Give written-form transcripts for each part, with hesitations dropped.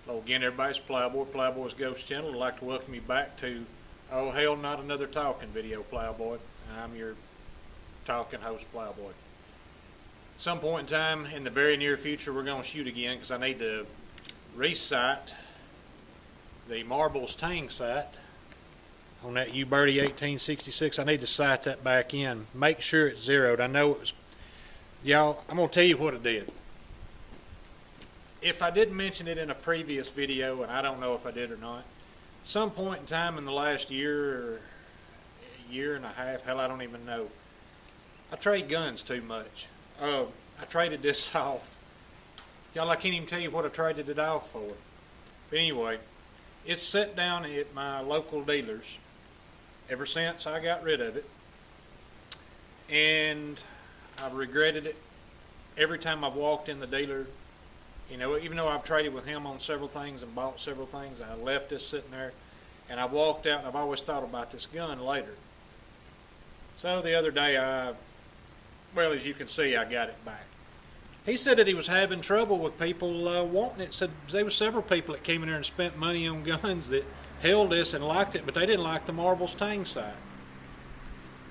Hello again, everybody. It's Plowboy, Plowboy's Ghost Channel. I'd like to welcome you back to, oh hell, not another talking video, Plowboy. I'm your talking host, Plowboy. At some point in time in the very near future, we're going to shoot again because I need to re-sight the marbles tang sight on that Uberti 1866. I need to sight that back in, make sure it's zeroed. I know it was, y'all, I'm going to tell you what it did. If I didn't mention it in a previous video, and I don't know if I did or not, some point in time in the last year or year and a half, hell, I don't even know, I trade guns too much. I traded this off. Y'all, I can't even tell you what I traded it off for. But anyway, it's set down at my local dealers ever since I got rid of it. And I've regretted it every time I've walked in the dealer. You know, even though I've traded with him on several things and bought several things, I left this sitting there, and I walked out, and I've always thought about this gun later. So the other day, well, as you can see, I got it back. He said that he was having trouble with people wanting it. Said there were several people that came in there and spent money on guns that held this and liked it, but they didn't like the marbles tang sight.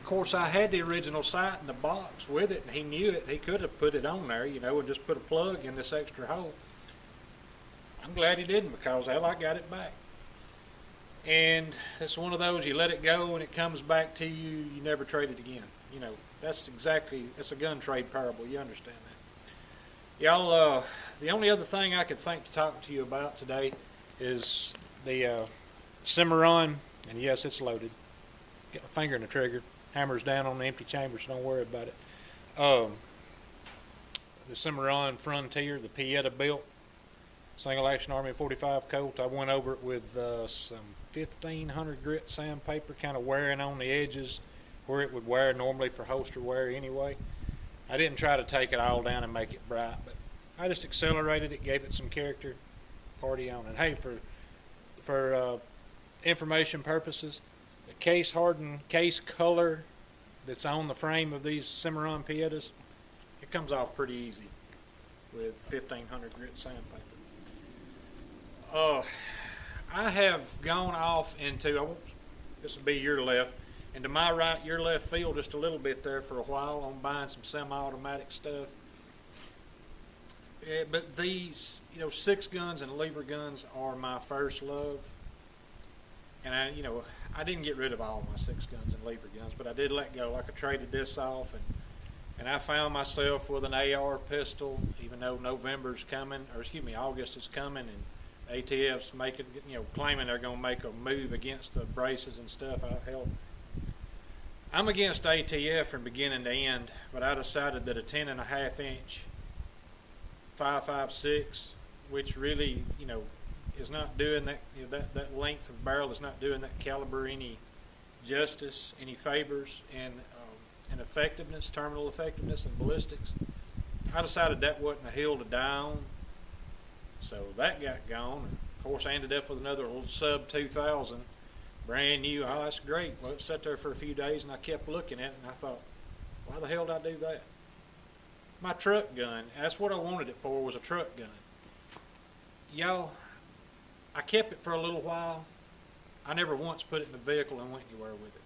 Of course, I had the original sight in the box with it, and he knew it. He could have put it on there, you know, and just put a plug in this extra hole. I'm glad he didn't, because hell, I got it back. And it's one of those, you let it go and it comes back to you, you never trade it again. You know, that's a gun trade parable, you understand that. Y'all, the only other thing I could think to talk to you about today is the Cimarron, and yes, it's loaded. Get my finger in the trigger. Hammer's down on the empty chamber, so don't worry about it. The Cimarron Frontier, the Pieta built, single action Army 45 Colt. I went over it with some 1500 grit sandpaper, kind of wearing on the edges where it would wear normally for holster wear anyway. I didn't try to take it all down and make it bright, but I just accelerated it, gave it some character, party on. And hey, for information purposes, the case hardened case color that's on the frame of these Cimarron Pietas, it comes off pretty easy with 1500 grit sandpaper. I have gone off into, this will be your left, and to my right, your left field just a little bit there for a while on buying some semi-automatic stuff. But these, you know, six guns and lever guns are my first love. And I didn't get rid of all my six guns and lever guns, but I did let go. Like I traded this off, and I found myself with an AR pistol, even though November's coming, or excuse me, August is coming, and ATF's making, claiming they're going to make a move against the braces and stuff. Hell, I'm against ATF from beginning to end, but I decided that a 10.5 inch 5.56, which really, is not doing that, that length of barrel is not doing that caliber any justice, any favors in effectiveness, terminal effectiveness and ballistics. I decided that wasn't a hill to die on, so that got gone. And of course, I ended up with another little sub 2000, brand new. Oh, that's great. Well, it sat there for a few days, and I kept looking at it, and I thought, why the hell did I do that? My truck gun, that's what I wanted it for, was a truck gun. Y'all, I kept it for a little while. I never once put it in the vehicle and went anywhere with it.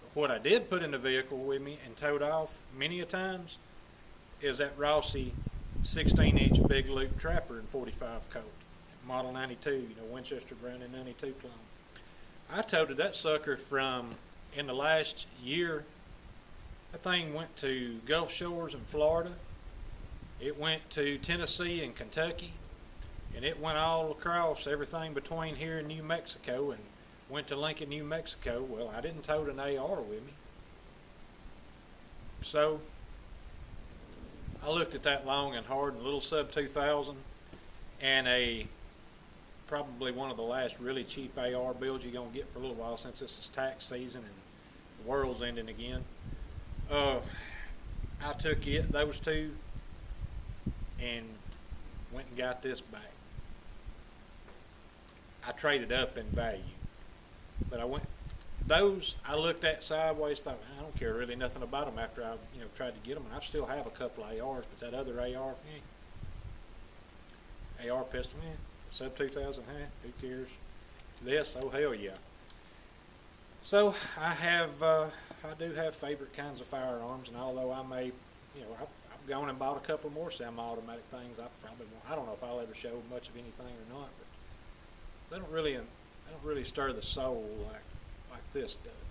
But what I did put in the vehicle with me and towed off many a times is that Rossi 16-inch big loop trapper in 45 Colt, model 92, Winchester brand in 92 clone. I toted that sucker from, in the last year, that thing went to Gulf Shores in Florida. It went to Tennessee and Kentucky. And it went all across everything between here and New Mexico and went to Lincoln, New Mexico. Well, I didn't tote an AR with me. So I looked at that long and hard, and a little sub 2000 and probably one of the last really cheap AR builds you're going to get for a little while, since this is tax season and the world's ending again. I took those two, and went and got this back. I traded up in value, but I looked at sideways, thought, I don't care really nothing about them after I tried to get them, and I still have a couple of ARs, but that other AR pistol, Sub 2,000, who cares? This, oh hell yeah. So I do have favorite kinds of firearms, and although I may, I've gone and bought a couple more semi-automatic things. I don't know if I'll ever show much of anything or not, but they don't really stir the soul like this does.